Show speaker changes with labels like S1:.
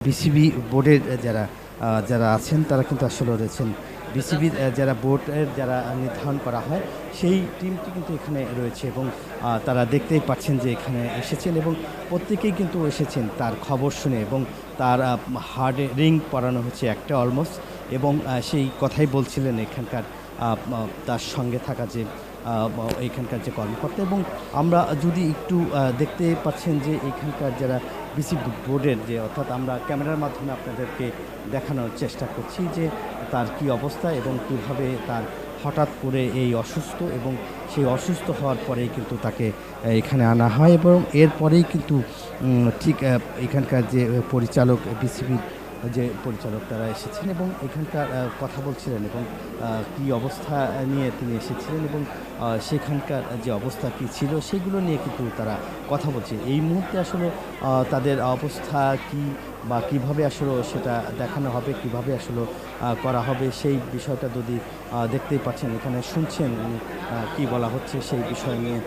S1: BCB বোর্ডের যারা আছেন তারা কিন্তু আসলে রয়েছেন। বিসিবির যারা বোর্ডের যারা নির্ধারণ করা হয় সেই টিমটি কিন্তু এখানে রয়েছে এবং তারা দেখতেই পাচ্ছেন যে এখানে এসেছেন এবং প্রত্যেকেই কিন্তু এসেছেন তার খবর শুনে এবং তার হার্ডে রিং পরানো হচ্ছে একটা অলমোস্ট এবং সেই কথাই বলছিলেন এখানকার তার সঙ্গে থাকা যে এখানকার যে কর্মকর্তা এবং আমরা যদি একটু দেখতে পাচ্ছেন যে এখানকার যারা বিসিবি বোর্ডের যে অর্থাৎ আমরা ক্যামেরার মাধ্যমে আপনাদেরকে দেখানোর চেষ্টা করছি যে তার কি অবস্থা এবং কীভাবে তার হঠাৎ করে এই অসুস্থ এবং সেই অসুস্থ হওয়ার পরেই কিন্তু তাকে এখানে আনা হয় এবং এরপরেই কিন্তু ঠিক এখানকার যে পরিচালক বিসিবির যে পরিচালক তারা এসেছেন এবং এখানকার কথা বলছিলেন এবং কী অবস্থা নিয়ে তিনি এসেছিলেন এবং সেখানকার যে অবস্থা কী ছিল সেগুলো নিয়ে কিন্তু তারা কথা বলছে। এই মুহূর্তে আসলে তাদের অবস্থা কী বা কীভাবে আসলে সেটা দেখানো হবে, কীভাবে আসলে করা হবে সেই বিষয়টা যদি দেখতেই পাচ্ছেন এখানে শুনছেন কী বলা হচ্ছে সেই বিষয় নিয়ে